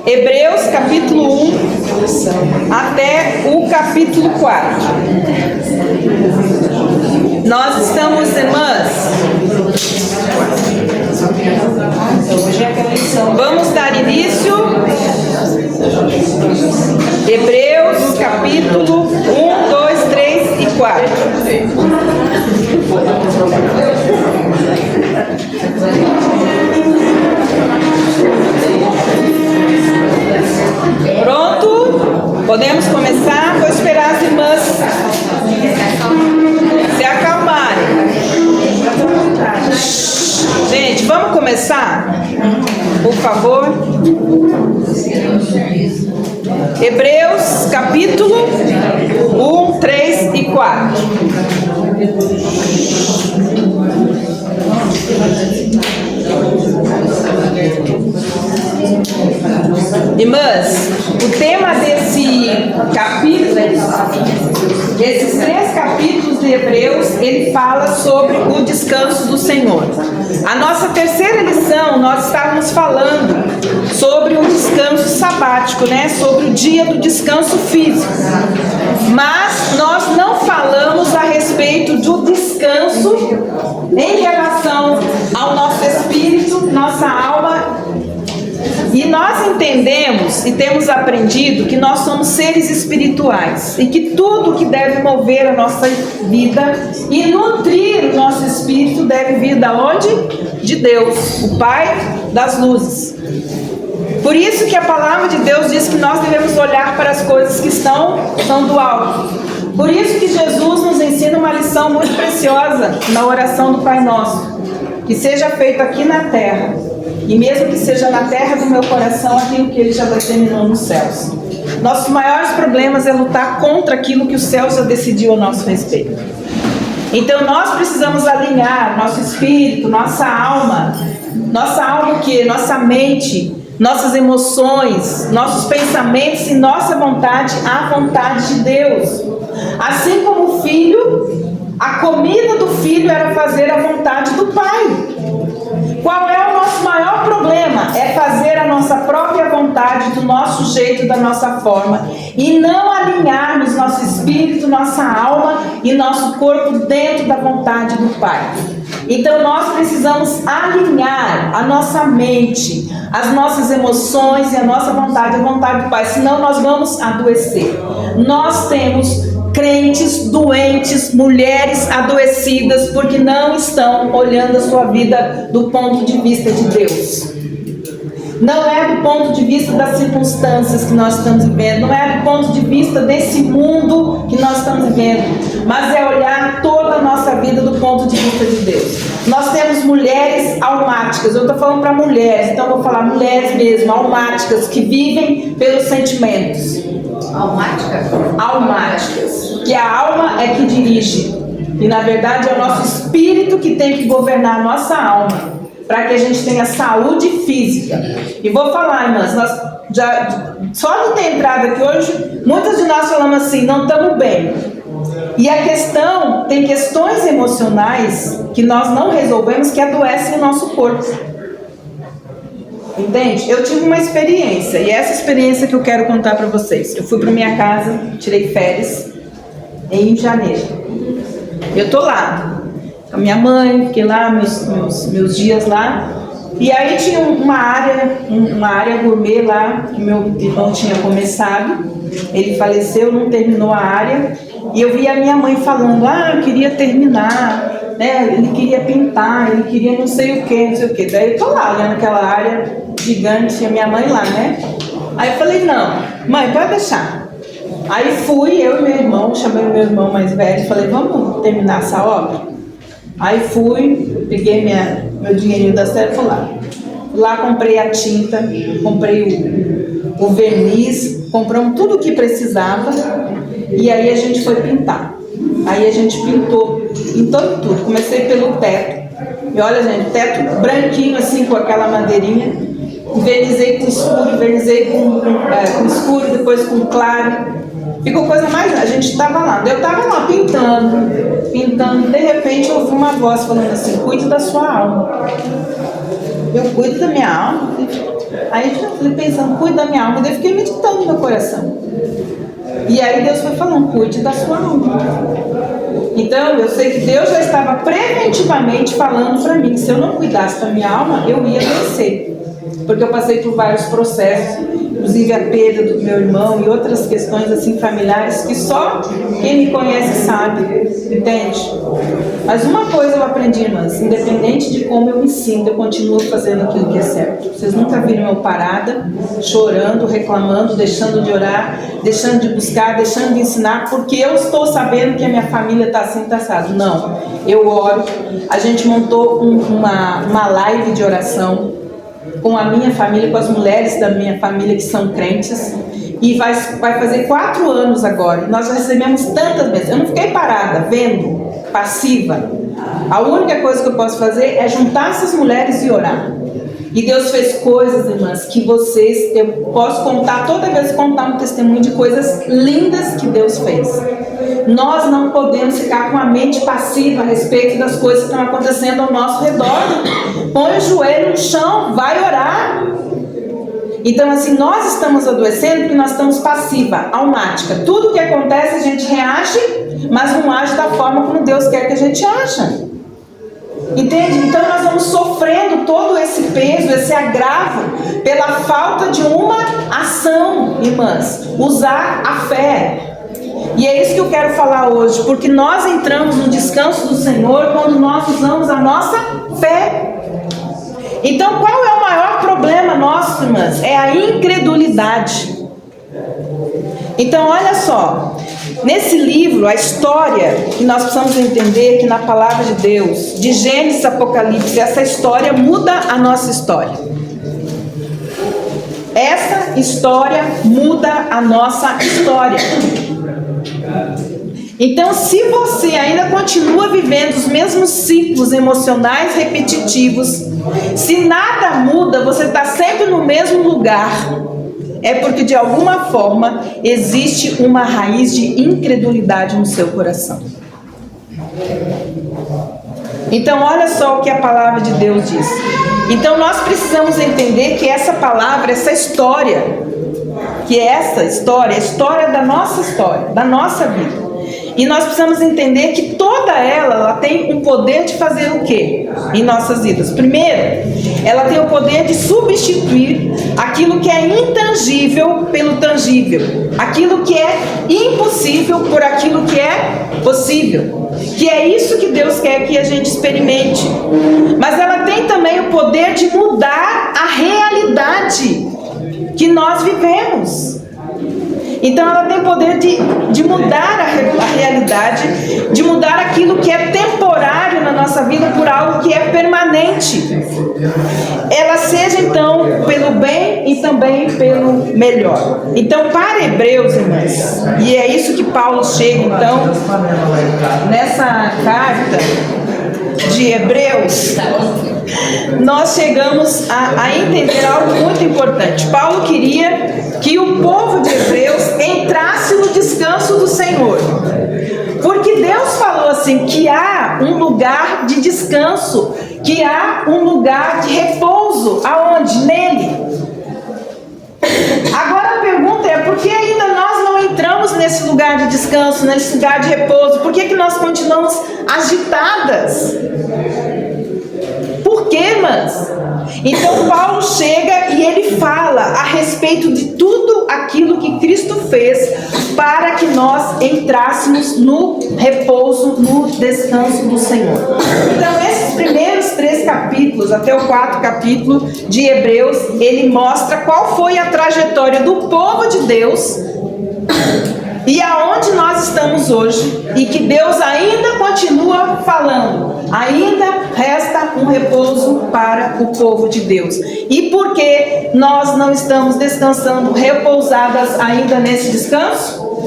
Hebreus capítulo 1 até o capítulo 4. Nós estamos, irmãs, vamos dar início. Hebreus capítulo 1, 2, 3 e 4. Pronto? Podemos começar? Vou esperar as irmãs se acalmarem. Gente, vamos começar? Por favor. Hebreus capítulo 1, 3 e 4. Irmãs, o tema desse capítulo, esses 3 capítulos de Hebreus, ele fala sobre o descanso do Senhor. A nossa terceira lição, nós estávamos falando sobre o descanso sabático, né? Sobre o dia do descanso físico. Mas nós não falamos a respeito do descanso em relação ao nosso espírito, nossa alma. E nós entendemos e temos aprendido que nós somos seres espirituais e que tudo que deve mover a nossa vida e nutrir o nosso espírito deve vir da onde? De Deus, o Pai das luzes. Por isso que a palavra de Deus diz que nós devemos olhar para as coisas que são do alto. Por isso que Jesus nos ensina uma lição muito preciosa na oração do Pai Nosso. Que seja feito aqui na terra, e mesmo que seja na terra do meu coração, aquilo que Ele já determinou nos céus. Nossos maiores problemas é lutar contra aquilo que o céu já decidiu a nosso respeito. Então nós precisamos alinhar nosso espírito, nossa alma o quê? Nossa mente, nossas emoções, nossos pensamentos e nossa vontade à vontade de Deus. Assim como o filho, a comida do filho era fazer a vontade do Pai. Qual é o nosso maior problema? É fazer a nossa própria vontade, do nosso jeito, da nossa forma, e não alinharmos nosso espírito, nossa alma e nosso corpo dentro da vontade do Pai. Então nós precisamos alinhar a nossa mente, as nossas emoções e a nossa vontade, a vontade do Pai, senão nós vamos adoecer. Nós temos crentes doentes, mulheres adoecidas, porque não estão olhando a sua vida do ponto de vista de Deus. Não é do ponto de vista das circunstâncias que nós estamos vivendo, não é do ponto de vista desse mundo que nós estamos vivendo, mas é olhar toda a nossa vida do ponto de vista de Deus. Nós temos mulheres almáticas, eu estou falando para mulheres, então eu vou falar mulheres mesmo, almáticas, que vivem pelos sentimentos. Almáticas? Almáticas, que a alma é que dirige, e na verdade é o nosso espírito que tem que governar a nossa alma, para que a gente tenha saúde física. E vou falar, irmãs, nós só de ter entrado aqui hoje, muitas de nós falamos assim, não estamos bem. E a questão, tem questões emocionais que nós não resolvemos que adoecem o nosso corpo. Entende? Eu tive uma experiência, e essa experiência que eu quero contar para vocês. Eu fui para minha casa, tirei férias em janeiro. Eu tô lá com a minha mãe, fiquei lá meus dias lá. E aí tinha uma área gourmet lá que meu irmão tinha começado. Ele faleceu, não terminou a área. E eu vi a minha mãe falando, eu queria terminar, né? Ele queria pintar, ele queria não sei o que. Daí eu tô lá olhando aquela área gigante, a minha mãe lá, né? Aí eu falei, não, mãe, pode deixar. Aí fui, eu e meu irmão, chamei o meu irmão mais velho, falei, vamos terminar essa obra? Aí fui, peguei meu dinheirinho da série e fui lá. Lá comprei a tinta, comprei o verniz, compramos tudo o que precisava e aí a gente foi pintar. Aí a gente pintou tudo. Comecei pelo teto. E olha, gente, teto branquinho assim com aquela madeirinha. Vernizei com escuro, vernizei com escuro, depois com claro. Ficou coisa mais... A gente estava lá, eu estava lá pintando, de repente eu ouvi uma voz falando assim, cuide da sua alma. Eu cuido da minha alma? Aí eu fui pensando, cuide da minha alma, e eu fiquei meditando no meu coração. E aí Deus foi falando, cuide da sua alma. Então eu sei que Deus já estava preventivamente falando para mim que se eu não cuidasse da minha alma, eu ia vencer. Porque eu passei por vários processos, inclusive a perda do meu irmão e outras questões assim familiares que só quem me conhece sabe, entende? Mas uma coisa eu aprendi, irmãs, independente de como eu me sinto, eu continuo fazendo aquilo que é certo. Vocês nunca viram eu parada, chorando, reclamando, deixando de orar, deixando de buscar, deixando de ensinar, porque eu estou sabendo que a minha família está assim, está assado. Não, eu oro. A gente montou uma live de oração com a minha família, com as mulheres da minha família que são crentes, e vai fazer 4 anos agora. Nós já recebemos tantas vezes. Eu não fiquei parada, vendo, passiva. A única coisa que eu posso fazer é juntar essas mulheres e orar. E Deus fez coisas, irmãs, que eu posso contar, toda vez contar um testemunho de coisas lindas que Deus fez. Nós não podemos ficar com a mente passiva a respeito das coisas que estão acontecendo ao nosso redor. Põe o joelho no chão, vai orar. Então, assim, nós estamos adoecendo porque nós estamos passiva, almática. Tudo que acontece a gente reage, mas não age da forma como Deus quer que a gente aja. Entende? Então nós vamos sofrendo todo esse peso, esse agravo, pela falta de uma ação, irmãs. Usar a fé. E é isso que eu quero falar hoje, porque nós entramos no descanso do Senhor quando nós usamos a nossa fé. Então qual é o maior problema nosso, irmãs? É a incredulidade. Então olha só, nesse livro, a história que nós precisamos entender que na palavra de Deus, de Gênesis a Apocalipse, essa história muda a nossa história. Essa história muda a nossa história. Então, se você ainda continua vivendo os mesmos ciclos emocionais repetitivos, se nada muda, você está sempre no mesmo lugar, é porque de alguma forma existe uma raiz de incredulidade no seu coração. Então olha só o que a palavra de Deus diz. Então nós precisamos entender que essa palavra, essa história, que é essa história, é a história, da nossa vida. E nós precisamos entender que toda ela tem o poder de fazer o quê em nossas vidas? Primeiro, ela tem o poder de substituir aquilo que é intangível pelo tangível, aquilo que é impossível por aquilo que é possível, que é isso que Deus quer que a gente experimente. Mas ela tem também o poder de mudar a realidade que nós vivemos. Então ela tem o poder de mudar a realidade, de mudar aquilo que é temporário na nossa vida por algo que é permanente. Ela seja então pelo bem e também pelo melhor. Então para Hebreus, irmãs, e é isso que Paulo chega então nessa carta de Hebreus, nós chegamos a entender algo muito importante. Paulo queria que o povo de Hebreus entrasse no descanso do Senhor, porque Deus falou assim, que há um lugar de descanso, que há um lugar de repouso. Aonde? Nele. Agora a pergunta é, por que ainda nós não entramos nesse lugar de descanso, nesse lugar de repouso? Por que nós continuamos agitadas? Por quê, irmãs? Então Paulo chega e ele fala a respeito de tudo aquilo que Cristo fez para que nós entrássemos no repouso, no descanso do Senhor. Então esses primeiros 3 capítulos, até o 4º capítulo de Hebreus, ele mostra qual foi a trajetória do povo de Deus e aonde nós estamos hoje, e que Deus ainda continua falando. Ainda resta um repouso para o povo de Deus. E por que nós não estamos descansando, repousadas ainda nesse descanso?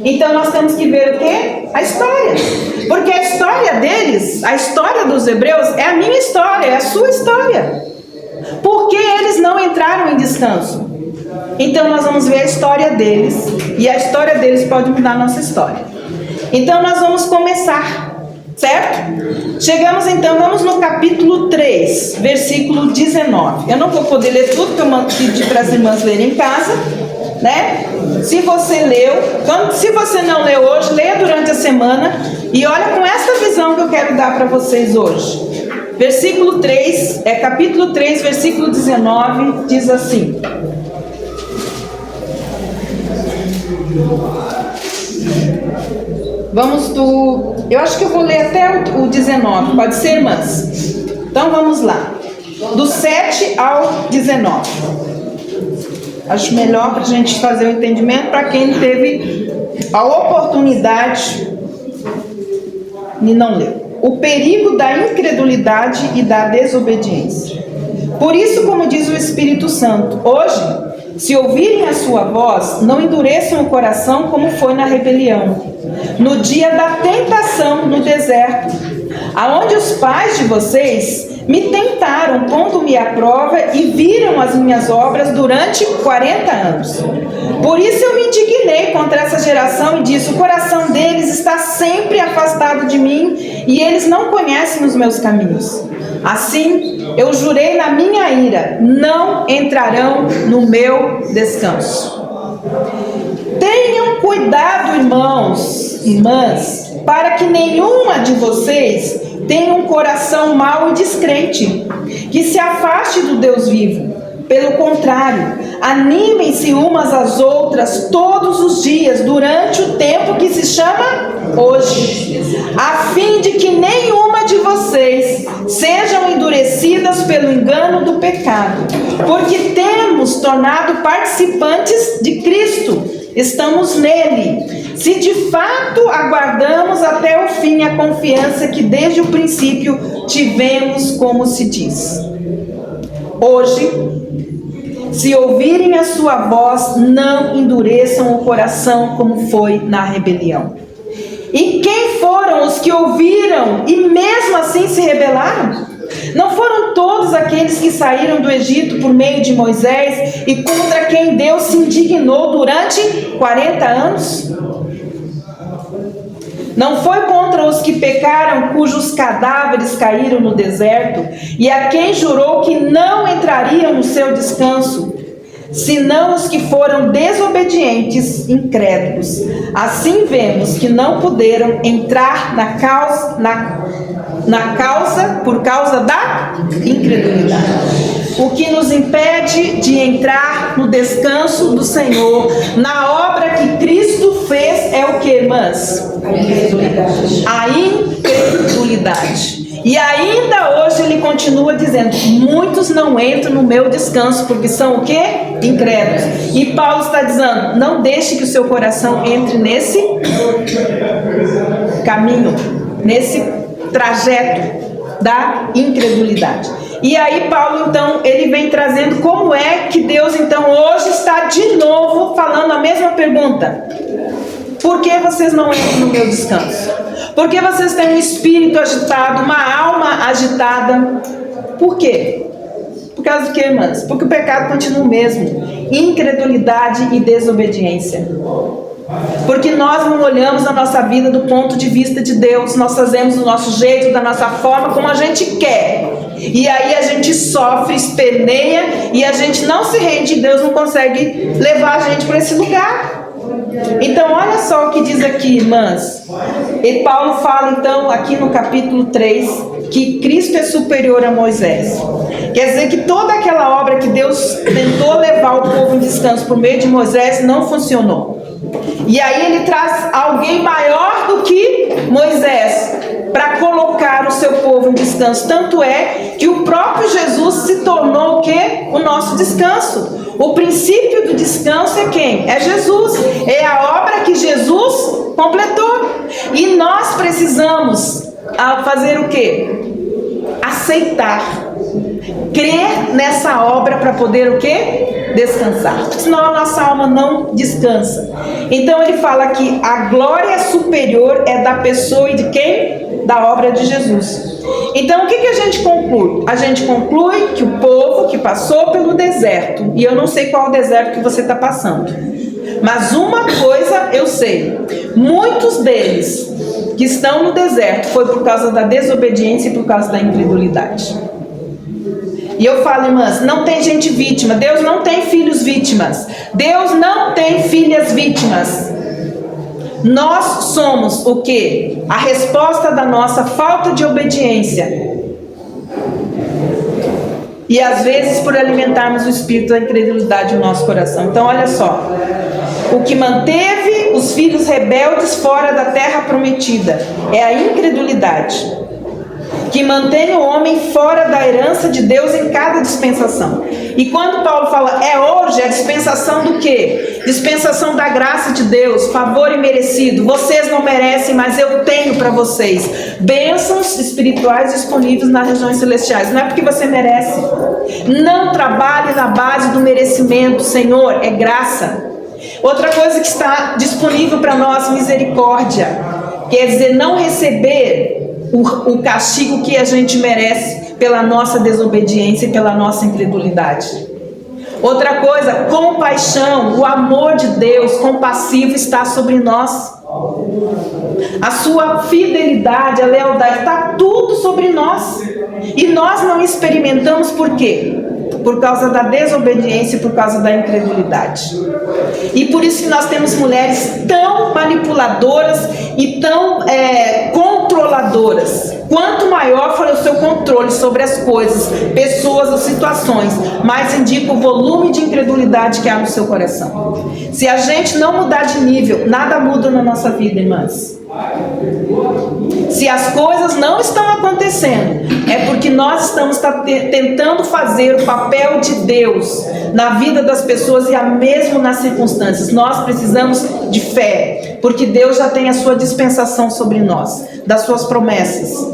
Então nós temos que ver o quê? A história. Porque a história deles, a história dos hebreus, é a minha história, é a sua história. Por que eles não entraram em descanso? Então nós vamos ver a história deles, e a história deles pode mudar a nossa história. Então nós vamos começar, certo? Chegamos então, vamos no capítulo 3, versículo 19. Eu não vou poder ler tudo, porque eu pedi para as irmãs lerem em casa, né? Se você leu, se você não leu hoje, leia durante a semana e olha com essa visão que eu quero dar para vocês hoje. Versículo 3, capítulo 3, versículo 19, diz assim: eu acho que eu vou ler até o 19, pode ser, irmãs? Então vamos lá, do 7 ao 19. Acho melhor para a gente fazer o entendimento para quem teve a oportunidade de não ler. O perigo da incredulidade e da desobediência. Por isso, como diz o Espírito Santo, hoje, se ouvirem a sua voz, não endureçam o coração como foi na rebelião, no dia da tentação no deserto, aonde os pais de vocês me tentaram, pondo-me à prova, e viram as minhas obras durante 40 anos. Por isso eu me indignei contra essa geração e disse: o coração deles está sempre afastado de mim, e eles não conhecem os meus caminhos. Assim, eu jurei na minha ira: não entrarão no meu descanso. Tenham cuidado, irmãos, irmãs, para que nenhuma de vocês tenha um coração mau e descrente, que se afaste do Deus vivo. Pelo contrário, animem-se umas às outras todos os dias, durante o tempo que se chama hoje, a fim de que nenhuma de vocês sejam endurecidas pelo engano do pecado, porque temos tornado participantes de Cristo, estamos nele, se de fato aguardamos até o fim a confiança que desde o princípio tivemos, como se diz. Hoje, se ouvirem a sua voz, não endureçam o coração como foi na rebelião. E quem foram os que ouviram e mesmo assim se rebelaram? Não foram todos aqueles que saíram do Egito por meio de Moisés e contra quem Deus se indignou durante 40 anos? Não foi contra os que pecaram, cujos cadáveres caíram no deserto, e a quem jurou que não entrariam no seu descanso, senão os que foram desobedientes, incrédulos. Assim vemos que não puderam entrar na causa por causa da incredulidade. O que nos impede de entrar no descanso do Senhor, na obra que Cristo fez, é o que, irmãs? A incredulidade. E ainda hoje ele continua dizendo: muitos não entram no meu descanso, porque são o quê? Incrédulos. E Paulo está dizendo: não deixe que o seu coração entre nesse caminho, nesse trajeto da incredulidade. E aí Paulo então, ele vem trazendo como é que Deus então hoje está de novo falando a mesma pergunta: por que vocês não entram no meu descanso? Por que vocês têm um espírito agitado, uma alma agitada? Por quê? Por causa do que, irmãs? Porque o pecado continua o mesmo: incredulidade e desobediência. Porque nós não olhamos a nossa vida do ponto de vista de Deus, nós fazemos do nosso jeito, da nossa forma, como a gente quer. E aí a gente sofre, esperneia, e a gente não se rende, Deus não consegue levar a gente para esse lugar. Então olha só o que diz aqui, irmãs. E Paulo fala então aqui no capítulo 3 que Cristo é superior a Moisés. Quer dizer que toda aquela obra que Deus tentou levar o povo em descanso por meio de Moisés não funcionou. E aí ele traz alguém maior do que Moisés para colocar o seu povo em descanso. Tanto é que o próprio Jesus se tornou o quê? O nosso descanso. O princípio do descanso é quem? É Jesus. É a obra que Jesus completou. E nós precisamos fazer o quê? Aceitar. Crer nessa obra para poder o quê? Descansar. Senão a nossa alma não descansa. Então ele fala que a glória superior é da pessoa e de quem? Da obra de Jesus. Então o que a gente conclui? A gente conclui que o povo que passou pelo deserto, e eu não sei qual deserto que você está passando, mas uma coisa eu sei: muitos deles que estão no deserto foi por causa da desobediência e por causa da incredulidade. E eu falo, irmãs, não tem gente vítima. Deus não tem filhos vítimas. Deus não tem filhas vítimas. Nós somos o quê? A resposta da nossa falta de obediência. E às vezes por alimentarmos o espírito da incredulidade no nosso coração. Então olha só. O que manteve os filhos rebeldes fora da terra prometida é a incredulidade, que mantém o homem fora da herança de Deus em cada dispensação. E quando Paulo fala é hoje, é a dispensação do quê? Dispensação da graça de Deus, favor imerecido. Vocês não merecem, mas eu tenho para vocês bênçãos espirituais disponíveis nas regiões celestiais. Não é porque você merece. Não trabalhe na base do merecimento, Senhor, é graça. Outra coisa que está disponível para nós, misericórdia. Quer dizer, não receber o castigo que a gente merece pela nossa desobediência e pela nossa incredulidade. Outra coisa, compaixão, o amor de Deus compassivo está sobre nós. A sua fidelidade, a lealdade, está tudo sobre nós. E nós não experimentamos por quê? Por causa da desobediência e por causa da incredulidade. E por isso que nós temos mulheres tão manipuladoras e tão controladoras. Quanto maior for o seu controle sobre as coisas, pessoas ou situações, mais indica o volume de incredulidade que há no seu coração. Se a gente não mudar de nível, nada muda na nossa vida, irmãs. Se as coisas não estão acontecendo, é porque nós estamos tentando fazer o papel de Deus na vida das pessoas e mesmo nas circunstâncias. Nós precisamos de fé, porque Deus já tem a sua dispensação sobre nós, das suas promessas.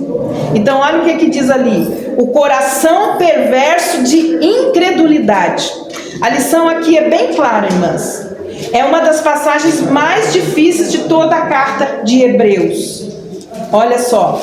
Então olha o que diz ali: o coração perverso de incredulidade. A lição aqui é bem clara, irmãs. É uma das passagens mais difíceis de toda a carta de Hebreus. Olha só.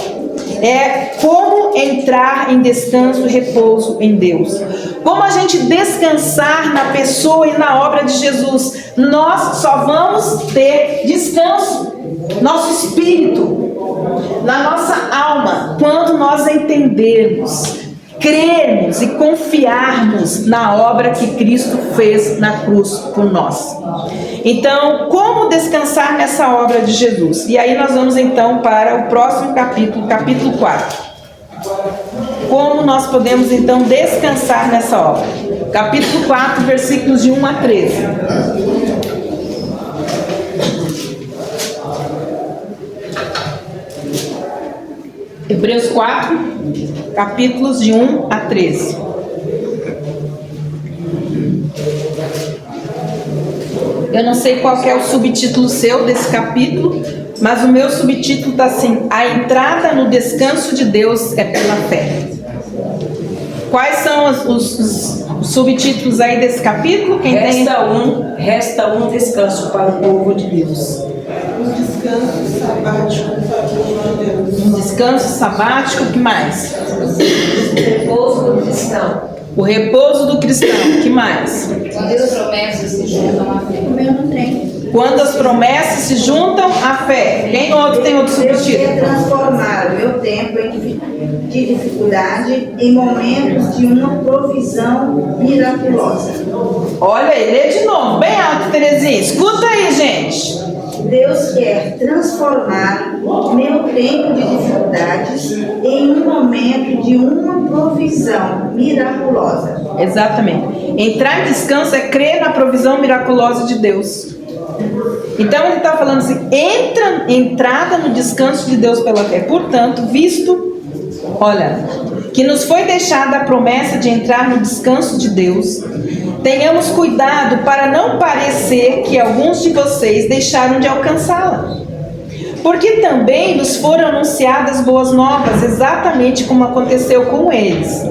É como entrar em descanso e repouso em Deus. Como a gente descansar na pessoa e na obra de Jesus. Nós só vamos ter descanso. Nosso espírito, na nossa alma, quando nós entendermos, crermos e confiarmos na obra que Cristo fez na cruz por nós. Então, como descansar nessa obra de Jesus? E aí nós vamos então para o próximo capítulo, capítulo 4. Como nós podemos então descansar nessa obra? Capítulo 4, versículos de 1 a 13. Hebreus 4, capítulos de 1 a 13. Eu não sei qual que é o subtítulo seu desse capítulo, mas o meu subtítulo está assim: a entrada no descanso de Deus é pela fé. Quais são os subtítulos aí desse capítulo? Quem Resta um descanso para o povo de Deus. Um descanso sabático para o povo de Deus. Um descanso sabático, o que mais? O repouso do cristão. O repouso do cristão, o que mais? Quando as promessas se juntam à fé. O meu não tem. Quando as promessas se juntam à fé. Quem outro tem outro Deus subtítulo? quer transformar o meu tempo de dificuldade em momentos de uma provisão miraculosa. Olha aí, lê de novo, bem alto, Terezinha. Escuta aí, gente. Deus quer transformar meu tempo de dificuldades em um momento de uma provisão miraculosa. Exatamente. Entrar em descanso é crer na provisão miraculosa de Deus. Então ele está falando assim: entrada no descanso de Deus pela fé. Portanto, visto, olha, que nos foi deixada a promessa de entrar no descanso de Deus, tenhamos cuidado para não parecer que alguns de vocês deixaram de alcançá-la. Porque também nos foram anunciadas boas novas, exatamente como aconteceu com eles.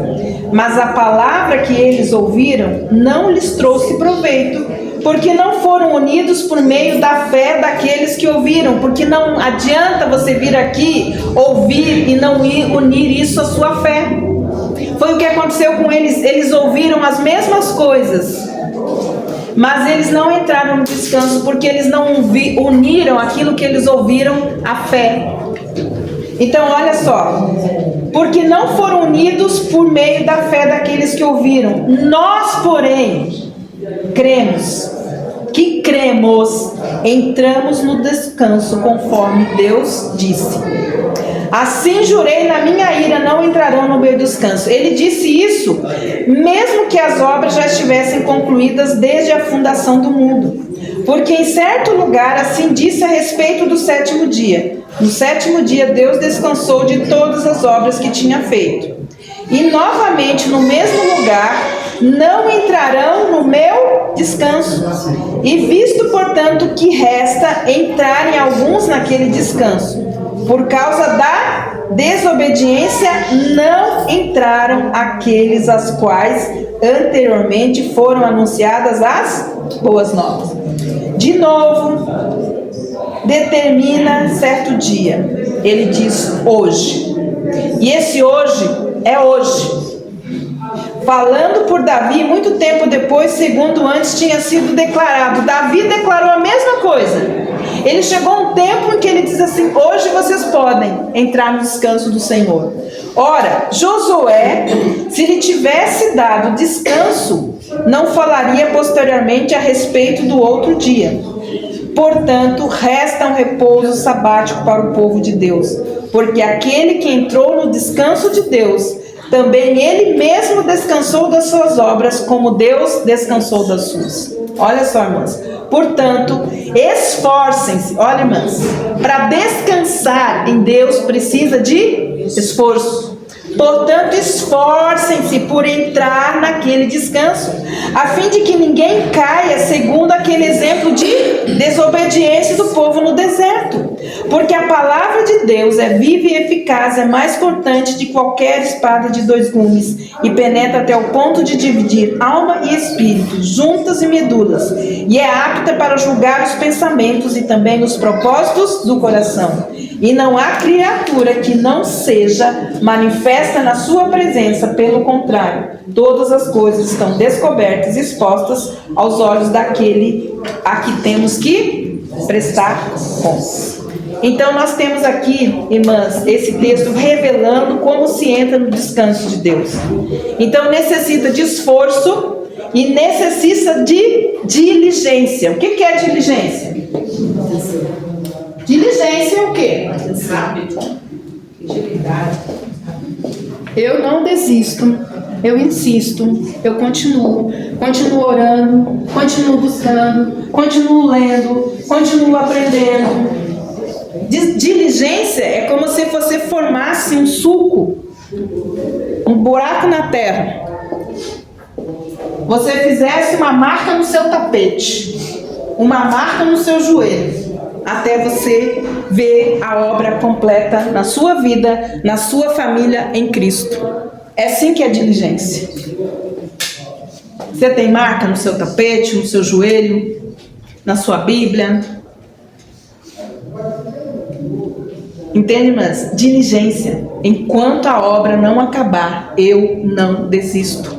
Mas a palavra que eles ouviram não lhes trouxe proveito, porque não foram unidos por meio da fé daqueles que ouviram. Porque não adianta você vir aqui, ouvir e não unir isso à sua fé. Foi o que aconteceu com eles. Eles ouviram as mesmas coisas, mas eles não entraram no descanso, porque eles não uniram aquilo que eles ouviram à fé. Então olha só, porque não foram unidos por meio da fé daqueles que ouviram. Nós, porém, cremos, entramos no descanso conforme Deus disse. Assim jurei na minha ira, não entrarão no meu descanso. Ele disse isso, mesmo que as obras já estivessem concluídas desde a fundação do mundo. Porque em certo lugar assim disse a respeito do sétimo dia. No sétimo dia Deus descansou de todas as obras que tinha feito. E novamente no mesmo lugar, não entrarão no meu descanso. E visto, portanto, que resta entrarem alguns naquele descanso, por causa da desobediência, não entraram aqueles às quais anteriormente foram anunciadas as boas novas. De novo, determina certo dia. Ele diz hoje. E esse hoje é hoje. Falando por Davi, muito tempo depois, segundo antes tinha sido declarado. Davi declarou a mesma coisa. Ele chegou a um tempo em que ele diz assim: hoje vocês podem entrar no descanso do Senhor. Ora, Josué, se lhe tivesse dado descanso, não falaria posteriormente a respeito do outro dia. Portanto, resta um repouso sabático para o povo de Deus, porque aquele que entrou no descanso de Deus, também ele mesmo descansou das suas obras, como Deus descansou das suas. Olha só, irmãs. Portanto, esforcem-se. Olha, irmãs, para descansar em Deus precisa de esforço. Portanto, esforcem-se por entrar naquele descanso, a fim de que ninguém caia segundo aquele exemplo de desobediência do povo no deserto. Porque a palavra de Deus é viva e eficaz, é mais cortante de qualquer espada de dois gumes, e penetra até o ponto de dividir alma e espírito, juntas e medulas, e é apta para julgar os pensamentos e também os propósitos do coração. E não há criatura que não seja manifesta na sua presença, pelo contrário, todas as coisas estão descobertas e expostas aos olhos daquele a que temos que prestar contas. Então nós temos aqui, irmãs, esse texto revelando como se entra no descanso de Deus. Então necessita de esforço e necessita de diligência. O que é diligência? Diligência é o quê? Eu não desisto, eu insisto, eu continuo orando, continuo buscando, continuo lendo, continuo aprendendo. Diligência é como se você formasse um sulco, um buraco na terra. Você fizesse uma marca no seu tapete, uma marca no seu joelho, até você ver a obra completa na sua vida, na sua família, em Cristo. É assim que é diligência. Você tem marca no seu tapete, no seu joelho, na sua Bíblia. Entende, irmãs? Diligência. Enquanto a obra não acabar, eu não desisto.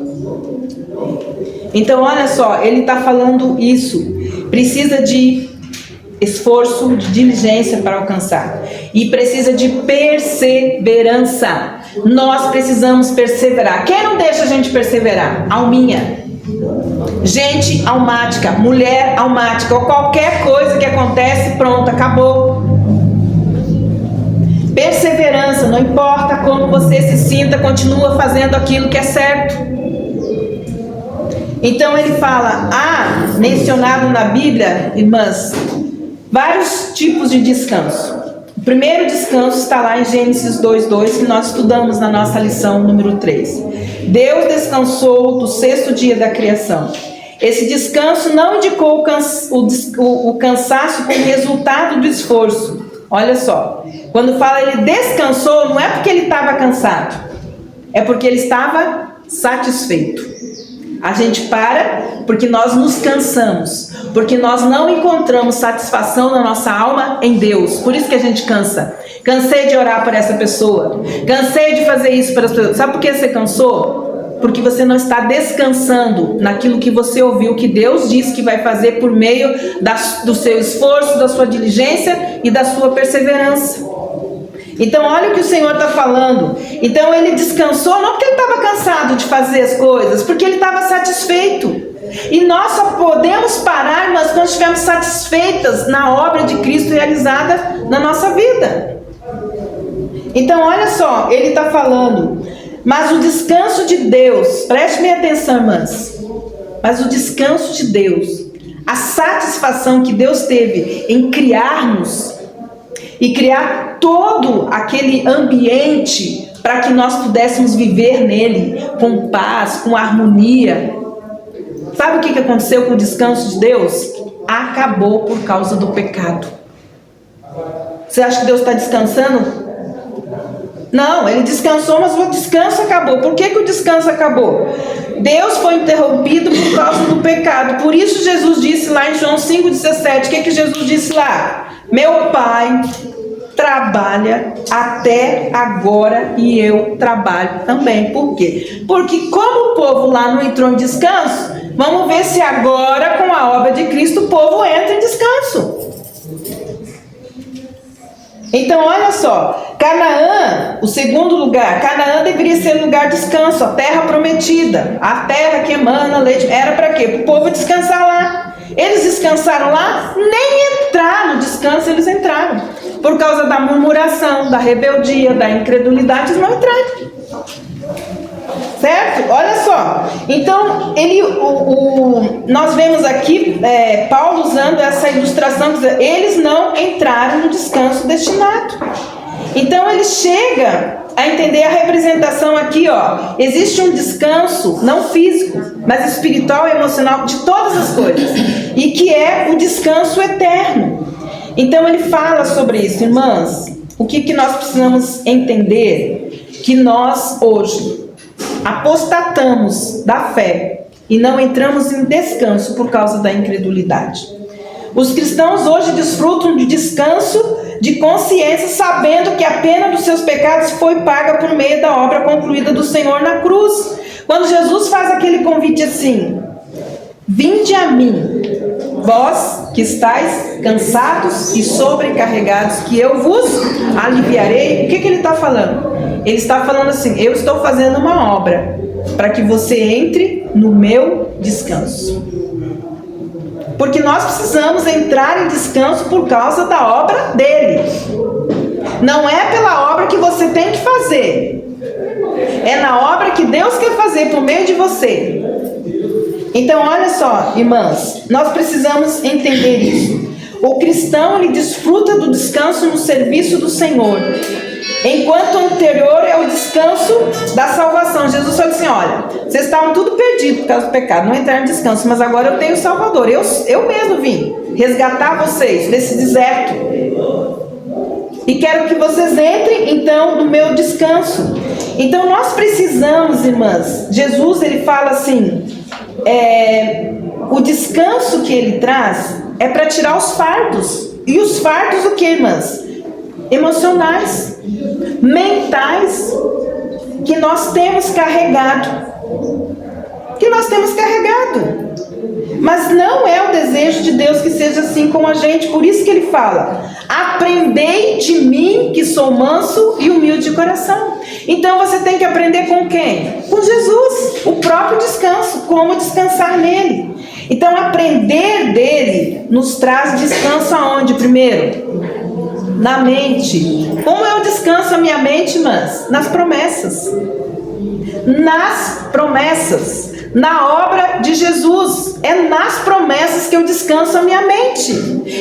Então, olha só, ele está falando isso. Precisa de esforço, de diligência para alcançar. E precisa de perseverança. Nós precisamos perseverar. Quem não deixa a gente perseverar? Alminha. Gente almática, mulher almática, ou qualquer coisa que acontece, pronto, acabou. Perseverança, não importa como você se sinta, continua fazendo aquilo que é certo. Então ele fala, mencionado na Bíblia, irmãs, vários tipos de descanso. O primeiro descanso está lá em Gênesis 2:2, que nós estudamos na nossa lição número 3. Deus descansou do sexto dia da criação. Esse descanso não indicou o cansaço como resultado do esforço. Olha só, quando fala ele descansou, não é porque ele estava cansado, é porque ele estava satisfeito. A gente para porque nós nos cansamos, porque nós não encontramos satisfação na nossa alma em Deus. Por isso que a gente cansa. Cansei de orar por essa pessoa, cansei de fazer isso para as pessoas. Sabe por que você cansou? Porque você não está descansando naquilo que você ouviu, que Deus disse que vai fazer por meio do seu esforço, da sua diligência e da sua perseverança. Então olha o que o Senhor está falando. Então ele descansou, não porque ele estava cansado de fazer as coisas, porque ele estava satisfeito. E nós só podemos parar, mas quando estivermos satisfeitas na obra de Cristo realizada na nossa vida. Então olha só, ele está falando, mas o descanso de Deus, preste bem atenção, irmãs, mas o descanso de Deus, a satisfação que Deus teve em criar-nos e criar todo aquele ambiente para que nós pudéssemos viver nele com paz, com harmonia. Sabe o que aconteceu com o descanso de Deus? Acabou por causa do pecado. Você acha que Deus está descansando? Não, ele descansou, mas o descanso acabou. Por que o descanso acabou? Deus foi interrompido por causa do pecado. Por isso Jesus disse lá em João 5,17, o que Jesus disse lá? Meu Pai trabalha até agora e eu trabalho também. Por quê? Porque como o povo lá não entrou em descanso, vamos ver se agora com a obra de Cristo o povo entra em descanso. Então olha só, Canaã, o segundo lugar, Canaã deveria ser lugar de descanso, a terra prometida, a terra que emana leite, era para quê? Para o povo descansar lá. Eles descansaram lá, nem entrar no descanso eles entraram, por causa da murmuração, da rebeldia, da incredulidade, eles não entraram. Certo? Olha só. Então, nós vemos aqui Paulo usando essa ilustração, eles não entraram no descanso destinado. Então, ele chega a entender a representação aqui, ó. Existe um descanso, não físico, mas espiritual e emocional, de todas as coisas. E que é o descanso eterno. Então, ele fala sobre isso, irmãs. O que nós precisamos entender? Que nós, hoje, apostatamos da fé e não entramos em descanso por causa da incredulidade. Os cristãos hoje desfrutam de descanso de consciência, sabendo que a pena dos seus pecados foi paga por meio da obra concluída do Senhor na cruz. Quando Jesus faz aquele convite assim: vinde a mim, vós que estáis cansados e sobrecarregados, que eu vos aliviarei. O que ele está falando? Ele está falando assim: eu estou fazendo uma obra para que você entre no meu descanso. Porque nós precisamos entrar em descanso por causa da obra dele. Não é pela obra que você tem que fazer, é na obra que Deus quer fazer por meio de você. Então olha só, irmãs, nós precisamos entender isso. O cristão, ele desfruta do descanso no serviço do Senhor, enquanto o anterior é o descanso da salvação. Jesus falou assim: olha, vocês estavam tudo perdidos por causa do pecado, não entraram em descanso, mas agora eu tenho o Salvador, eu mesmo vim resgatar vocês desse deserto, e quero que vocês entrem então no meu descanso. Então nós precisamos, irmãs, Jesus, ele fala assim, o descanso que ele traz é para tirar os fardos. E os fardos o que, irmãs? Emocionais, mentais, que nós temos carregado. Mas não é o desejo de Deus que seja assim com a gente. Por isso que ele fala: aprendei de mim, que sou manso e humilde de coração. Então você tem que aprender com quem? Com Jesus, o próprio descanso, como descansar nele. Então aprender dele nos traz descanso aonde? Primeiro, na mente. Como eu descanso a minha mente, irmãs? Nas promessas. Nas promessas. Na obra de Jesus. É nas promessas que eu descanso a minha mente.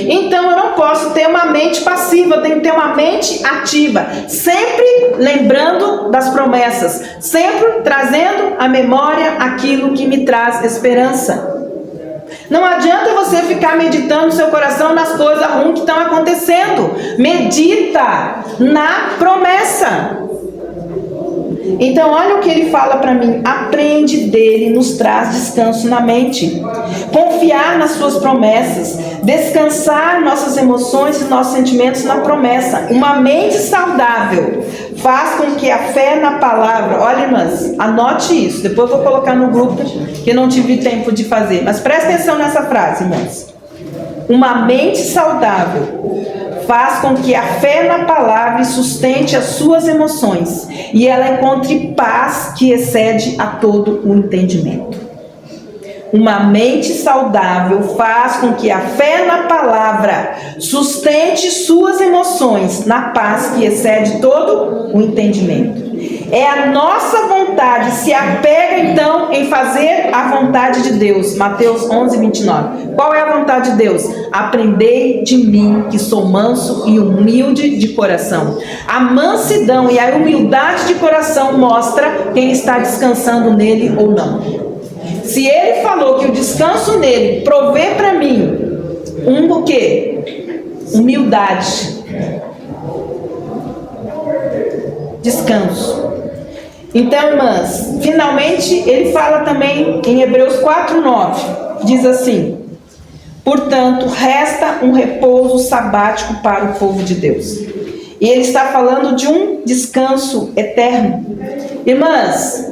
Então eu não posso ter uma mente passiva, eu tenho que ter uma mente ativa. Sempre lembrando das promessas. Sempre trazendo à memória aquilo que me traz esperança. Não adianta você ficar meditando no seu coração nas coisas ruins que estão acontecendo. Medita na promessa. Então olha o que ele fala para mim: aprende dele, nos traz descanso na mente, confiar nas suas promessas, descansar nossas emoções e nossos sentimentos na promessa. Uma mente saudável faz com que a fé na palavra, olha, irmãs, anote isso, depois eu vou colocar no grupo, que eu não tive tempo de fazer, mas presta atenção nessa frase, irmãs. Uma mente saudável faz com que a fé na palavra sustente as suas emoções e ela encontre paz que excede a todo o entendimento. Uma mente saudável faz com que a fé na palavra sustente suas emoções na paz que excede todo o entendimento. É a nossa vontade se apega então em fazer a vontade de Deus. Mateus 11:29. Qual é a vontade de Deus? Aprendei de mim, que sou manso e humilde de coração. A mansidão e a humildade de coração mostra quem está descansando nele ou não. Se ele falou que o descanso nele provê para mim o quê? Humildade. Descanso. Então, irmãs, finalmente ele fala também em Hebreus 4:9, diz assim: portanto, resta um repouso sabático para o povo de Deus. E ele está falando de um descanso eterno. Irmãs,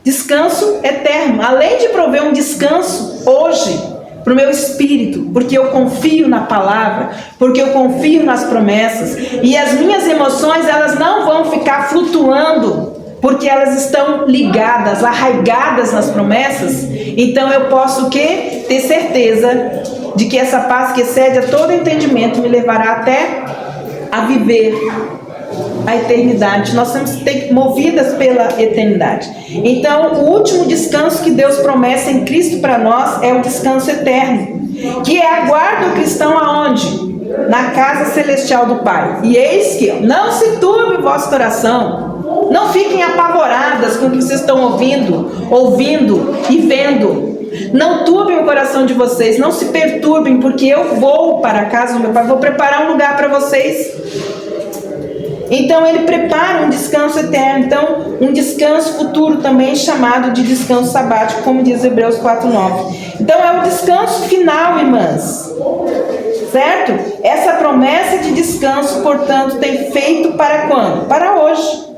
descanso eterno, além de prover um descanso hoje para o meu espírito, porque eu confio na palavra, porque eu confio nas promessas, e as minhas emoções elas não vão ficar flutuando, porque elas estão ligadas, arraigadas nas promessas. Então eu posso o quê? Ter certeza de que essa paz que excede a todo entendimento me levará até a viver a eternidade. Nós temos que ser movidas pela eternidade. Então, o último descanso que Deus promete em Cristo para nós é o descanso eterno, que aguarda o cristão aonde? Na casa celestial do Pai. E eis que não se turbe o vosso coração, não fiquem apavoradas com o que vocês estão ouvindo e vendo. Não turbem o coração de vocês, não se perturbem, porque eu vou para a casa do meu Pai, vou preparar um lugar para vocês. Então ele prepara um descanso eterno, então um descanso futuro também chamado de descanso sabático, como diz Hebreus 4:9. Então é o descanso final, irmãs, certo? Essa promessa de descanso, portanto, tem feito para quando? Para hoje.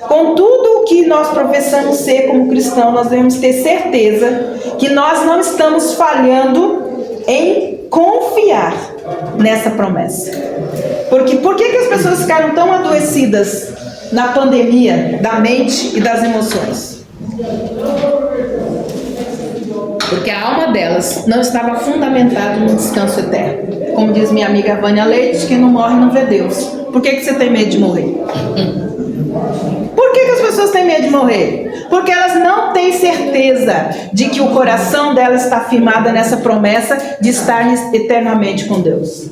Com tudo o que nós professamos ser como cristão, nós devemos ter certeza que nós não estamos falhando em confiar nessa promessa. Porque por que as pessoas ficaram tão adoecidas na pandemia da mente e das emoções? Porque a alma delas não estava fundamentada no descanso eterno. Como diz minha amiga Vânia Leite, quem não morre não vê Deus. Por que você tem medo de morrer? Por que as pessoas têm medo de morrer? Porque elas não têm certeza de que o coração delas está firmado nessa promessa de estar eternamente com Deus.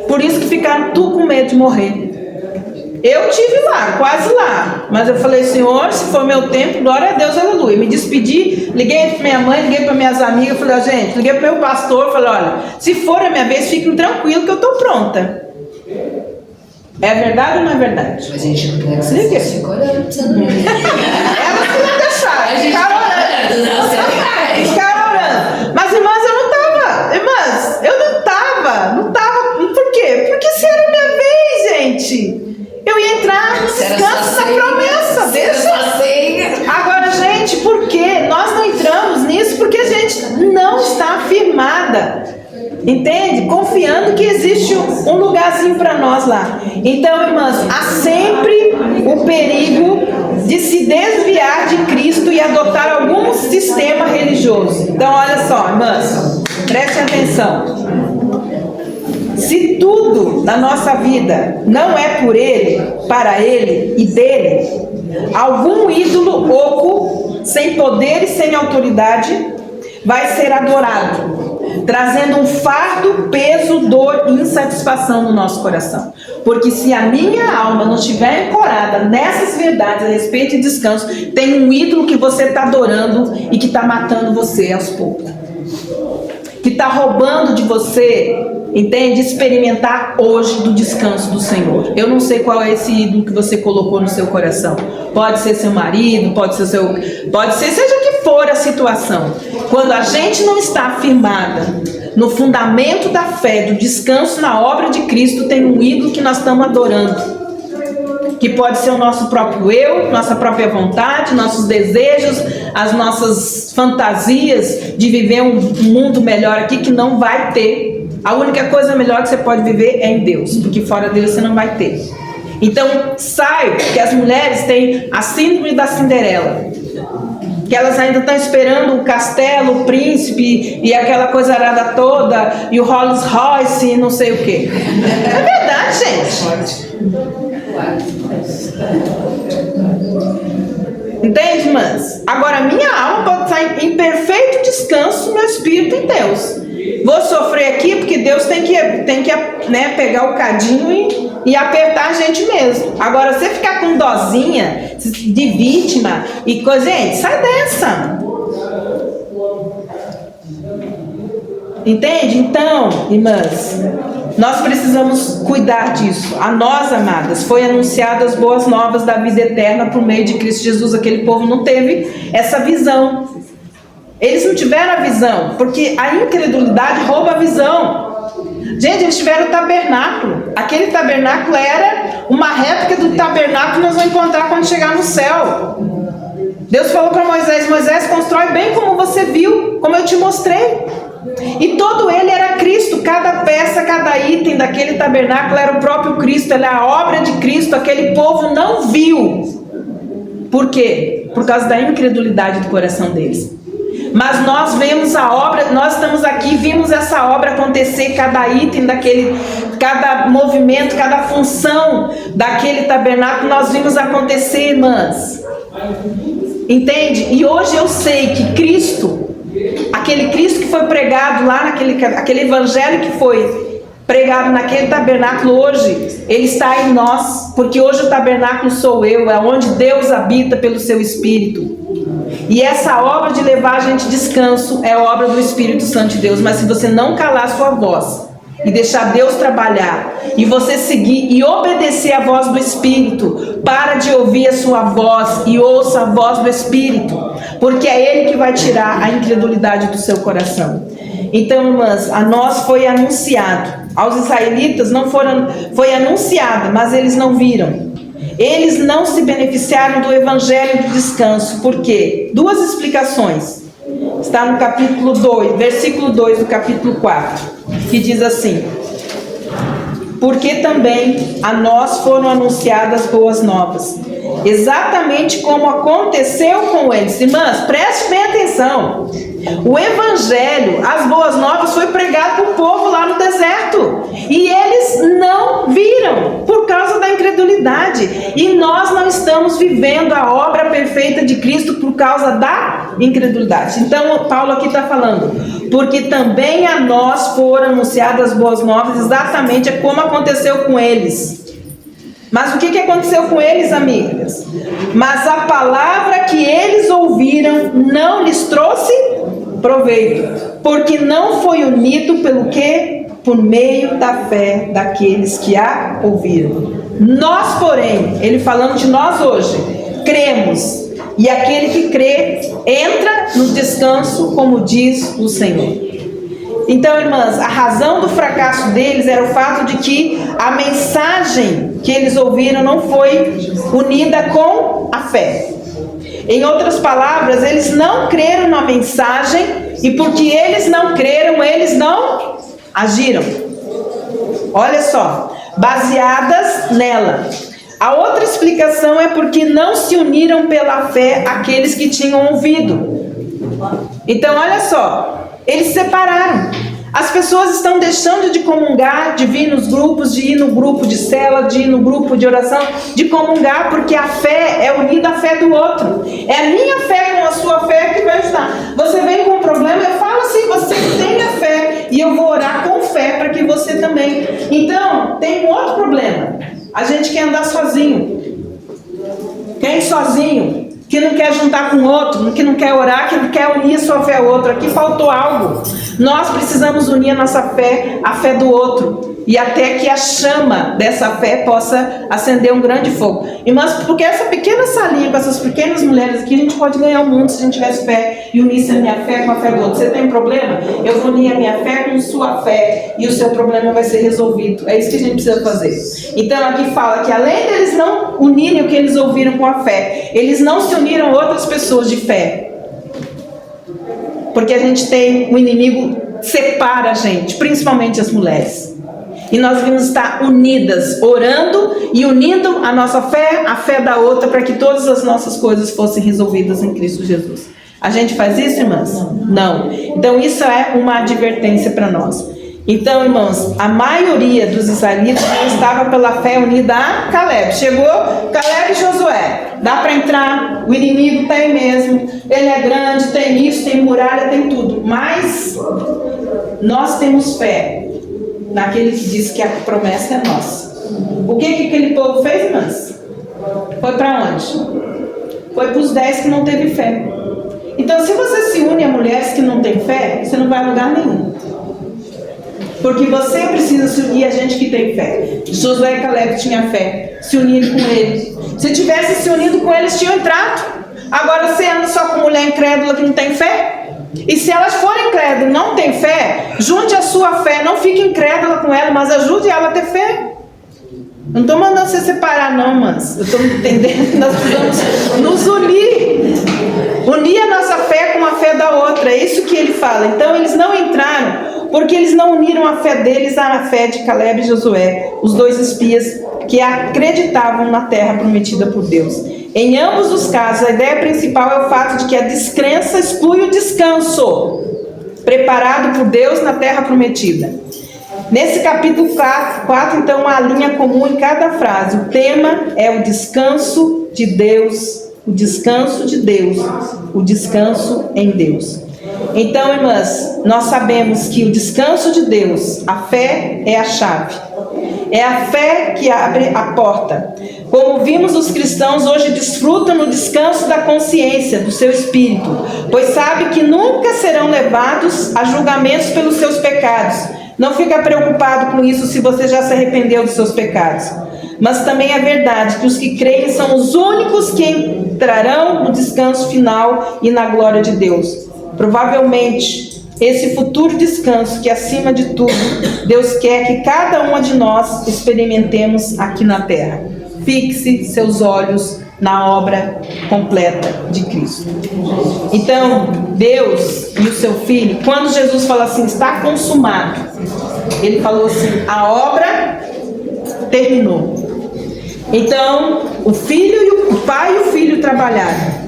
Por isso que ficaram tudo com medo de morrer. Eu tive lá, quase lá. Mas eu falei, Senhor, se for meu tempo, glória a Deus, aleluia. Me despedi, liguei para minha mãe, liguei para minhas amigas, falei, gente, liguei para o meu pastor, falei, olha, se for a minha vez, fiquem tranquilos que eu estou pronta. É verdade ou não é verdade? Mas a gente não quer que vocês fiquem orando, você não. Elas que não deixaram, ficaram orando. Não, você vai. Ficaram orando. Mas, irmãs, eu não estava. Irmãs, eu não estava. Por quê? Porque se era minha vez, gente, eu ia entrar no descanso da promessa. Deixa. Agora, gente, por quê? Nós não entramos nisso porque a gente não está firmada. Entende? Confiando que existe um lugarzinho para nós lá. Então, irmãs, há sempre o perigo de se desviar de Cristo e adotar algum sistema religioso. Então, olha só, irmãs, prestem atenção. Se tudo na nossa vida não é por Ele, para Ele e dele, algum ídolo oco, sem poder e sem autoridade, vai ser adorado, trazendo um fardo, peso, dor e insatisfação no nosso coração. Porque se a minha alma não estiver ancorada nessas verdades a respeito de descanso, tem um ídolo que você está adorando e que está matando você aos poucos, que está roubando de você, entende? Experimentar hoje do descanso do Senhor. Eu não sei qual é esse ídolo que você colocou no seu coração. Pode ser seu marido, pode ser seja o que for a situação. Quando a gente não está firmada no fundamento da fé, do descanso na obra de Cristo, tem um ídolo que nós estamos adorando. Que pode ser o nosso próprio eu, nossa própria vontade, nossos desejos, as nossas fantasias de viver um mundo melhor aqui, que não vai ter A única coisa melhor que você pode viver é em Deus, porque fora Deus você não vai ter. Então, saiba que as mulheres têm a síndrome da Cinderela, que elas ainda estão esperando o castelo, o príncipe e aquela coisa arada toda, e o Rolls Royce e não sei o que. É verdade, gente. Entende, irmãs? Agora, minha alma pode estar em perfeito descanso, meu espírito em Deus. Vou sofrer aqui porque Deus tem que né, pegar o cadinho e apertar a gente mesmo. Agora, você ficar com dozinha de vítima e coisa, gente, sai dessa. Entende? Então, irmãs, nós precisamos cuidar disso. A nós, amadas, foi anunciado as boas novas da vida eterna por meio de Cristo Jesus. Aquele povo não teve essa visão. Eles não tiveram a visão, porque a incredulidade rouba a visão. Gente, eles tiveram o tabernáculo. Aquele tabernáculo era uma réplica do tabernáculo que nós vamos encontrar quando chegar no céu. Deus falou para Moisés: Moisés, constrói bem como você viu, como eu te mostrei. E todo ele era Cristo. Cada peça, cada item daquele tabernáculo era o próprio Cristo, era a obra de Cristo. Aquele povo não viu. Por quê? Por causa da incredulidade do coração deles. Mas nós vemos a obra, nós estamos aqui, vimos essa obra acontecer, cada item daquele, cada movimento, cada função daquele tabernáculo, nós vimos acontecer, irmãs. Entende? E hoje eu sei que Cristo, aquele Cristo que foi pregado lá aquele evangelho que foi pregado naquele tabernáculo, hoje ele está em nós, porque hoje o tabernáculo sou eu, é onde Deus habita pelo seu Espírito. E essa obra de levar a gente descanso é obra do Espírito Santo de Deus. Mas se você não calar sua voz e deixar Deus trabalhar, e você seguir e obedecer a voz do Espírito, para de ouvir a sua voz e ouça a voz do Espírito, porque é Ele que vai tirar a incredulidade do seu coração. Então, irmãs, a nós foi anunciado, aos israelitas foi anunciada, mas eles não viram. Eles não se beneficiaram do evangelho do descanso. Por quê? Duas explicações. Está no capítulo 2, versículo 2 do capítulo 4, que diz assim: porque também a nós foram anunciadas boas novas, exatamente como aconteceu com eles. Irmãs, preste bem atenção. O evangelho, as boas novas, foi pregado para o povo lá no deserto, e eles não viram, por causa da incredulidade. E nós não estamos vivendo a obra perfeita de Cristo por causa da incredulidade. Então Paulo aqui está falando: porque também a nós foram anunciadas as boas novas, exatamente como aconteceu com eles. Mas o que aconteceu com eles, amigas? Mas a palavra que eles ouviram não lhes trouxe proveito, porque não foi unido pelo quê? Por meio da fé daqueles que a ouviram. Nós, porém, ele falando de nós hoje, cremos, e aquele que crê entra no descanso, como diz o Senhor. Então, irmãs, a razão do fracasso deles era o fato de que a mensagem que eles ouviram não foi unida com a fé. Em outras palavras, eles não creram na mensagem, e porque eles não creram, eles não agiram. Olha só, baseadas nela. A outra explicação é porque não se uniram pela fé aqueles que tinham ouvido. Então, olha só, eles se separaram. As pessoas estão deixando de comungar, de vir nos grupos, de ir no grupo de célula, de ir no grupo de oração, de comungar, porque a fé é unida à fé do outro. É a minha fé com a sua fé que vai ajudar. Você vem com um problema, eu falo assim: você tem a fé, e eu vou orar com fé para que você também. Então, tem um outro problema. A gente quer andar sozinho. Quer ir sozinho, que não quer juntar com o outro, que não quer orar, que não quer unir a sua fé ao outro. Aqui faltou algo. Nós precisamos unir a nossa fé à fé do outro, e até que a chama dessa fé possa acender um grande fogo. Irmãs, porque essa pequena salinha, com essas pequenas mulheres aqui, a gente pode ganhar o mundo se a gente tivesse fé e unisse a minha fé com a fé do outro. Você tem um problema? Eu vou unir a minha fé com sua fé, e o seu problema vai ser resolvido. É isso que a gente precisa fazer. Então aqui fala que além deles não unirem o que eles ouviram com a fé, eles não se uniram a outras pessoas de fé. Porque a gente tem um inimigo separa a gente, principalmente as mulheres. E nós devemos estar unidas, orando e unindo a nossa fé, a fé da outra, para que todas as nossas coisas fossem resolvidas em Cristo Jesus. A gente faz isso, irmãs? Não. Então isso é uma advertência para nós. Então, irmãos, a maioria dos israelitas não estava pela fé unida a Caleb. Chegou Caleb e Josué. Dá para entrar, o inimigo está aí mesmo. Ele é grande, tem isso, tem muralha, tem tudo. Mas nós temos fé naquele que diz que a promessa é nossa. O que aquele povo fez, irmãs? Foi para onde? Foi para os 10 que não teve fé. Então, se você se une a mulheres que não têm fé, você não vai a lugar nenhum. Porque você precisa se unir a gente que tem fé. Josué e Caleb tinham fé, se uniram com eles. Se tivesse se unido com eles, tinham entrado. Agora você anda só com mulher incrédula que não tem fé? E se elas forem incrédulas e não têm fé, junte a sua fé, não fique incrédula com ela, mas ajude ela a ter fé. Não estou mandando você separar não, mas eu estou entendendo que nós precisamos nos unir. Unir a nossa fé com a fé da outra, é isso que ele fala. Então eles não entraram, porque eles não uniram a fé deles à fé de Caleb e Josué, os 2 espias que acreditavam na terra prometida por Deus. Em ambos os casos, a ideia principal é o fato de que a descrença exclui o descanso preparado por Deus na terra prometida. Nesse capítulo 4, então, há a linha comum em cada frase. O tema é o descanso de Deus, o descanso de Deus, o descanso em Deus. Então, irmãs, nós sabemos que o descanso de Deus, a fé é a chave. É a fé que abre a porta. Como vimos, os cristãos hoje desfrutam no descanso da consciência, do seu espírito, pois sabe que nunca serão levados a julgamentos pelos seus pecados. Não fica preocupado com isso se você já se arrependeu dos seus pecados. Mas também é verdade que os que creem são os únicos que entrarão no descanso final e na glória de Deus. Provavelmente, esse futuro descanso que, acima de tudo, Deus quer que cada uma de nós experimentemos aqui na terra. Fixe seus olhos na obra completa de Cristo. Então, Deus e o seu Filho, quando Jesus fala assim, está consumado, ele falou assim, a obra terminou. Então, o Filho e o Pai e o Filho trabalharam.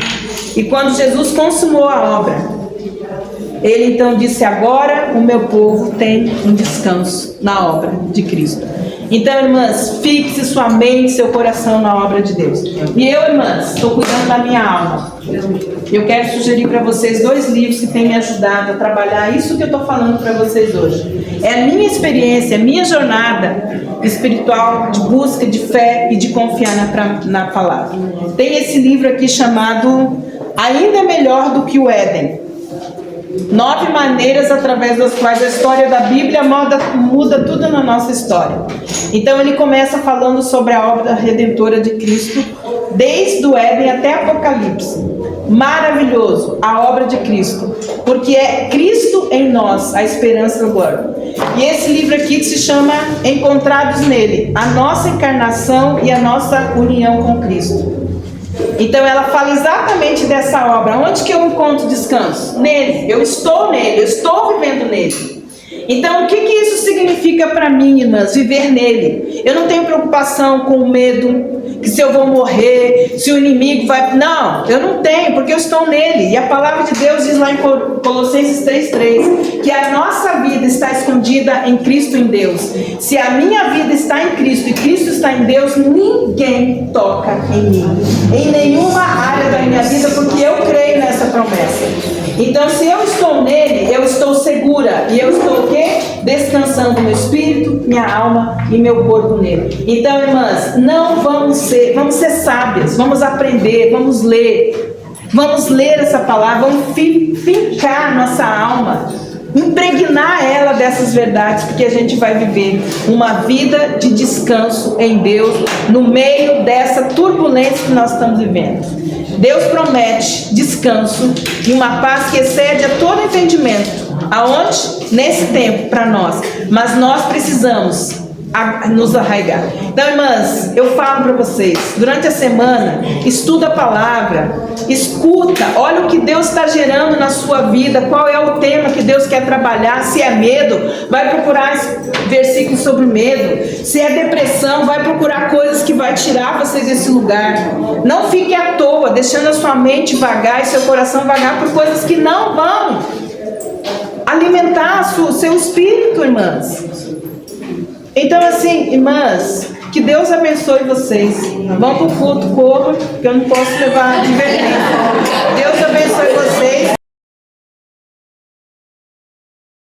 E quando Jesus consumou a obra, ele então disse, agora o meu povo tem um descanso na obra de Cristo. Então, irmãs, fixe sua mente, seu coração na obra de Deus. E eu, irmãs, estou cuidando da minha alma. Eu quero sugerir para vocês 2 livros que têm me ajudado a trabalhar isso que eu estou falando para vocês hoje. É a minha experiência, a minha jornada espiritual de busca de fé e de confiar na palavra. Tem esse livro aqui chamado Ainda Melhor do que o Éden. 9 maneiras através das quais a história da Bíblia muda tudo na nossa história. Então ele começa falando sobre a obra redentora de Cristo, desde o Éden até Apocalipse. Maravilhoso, a obra de Cristo, porque é Cristo em nós, a esperança do glória. E esse livro aqui que se chama Encontrados Nele, a nossa encarnação e a nossa união com Cristo. Então ela fala exatamente dessa obra. Onde que eu encontro descanso? Nele, eu estou nele, eu estou vivendo nele. Então o que isso significa para mim, irmãs? Viver nele. Eu não tenho preocupação com o medo, que se eu vou morrer, se o inimigo vai... Não, eu não tenho, porque eu estou nele. E a palavra de Deus diz lá em Colossenses 3:3, que a nossa vida está escondida em Cristo, em Deus. Se a minha vida está em Cristo e Cristo está em Deus, ninguém toca em mim, em nenhuma área da minha vida, porque eu creio nessa promessa. Então, se eu estou nele, eu estou segura. E eu estou o quê? Descansando meu espírito, minha alma e meu corpo nele. Então, irmãs, não vamos ser sábias, vamos aprender, vamos ler essa palavra, vamos fincar nossa alma, impregnar ela dessas verdades, porque a gente vai viver uma vida de descanso em Deus no meio dessa turbulência que nós estamos vivendo. Deus promete descanso e uma paz que excede a todo entendimento. Aonde? Nesse tempo, para nós. Mas nós precisamos nos arraigar. Então, irmãs, eu falo para vocês, durante a semana, estuda a palavra, escuta, olha o que Deus está gerando na sua vida, qual é o tema que Deus quer trabalhar. Se é medo, vai procurar versículos sobre medo. Se é depressão, vai procurar coisas que vai tirar você desse lugar. Não fique à toa, deixando a sua mente vagar e seu coração vagar por coisas que não vão alimentar o seu espírito, irmãs. Então, assim, irmãs, que Deus abençoe vocês. Vão para o culto, corram, porque eu não posso levar advertência.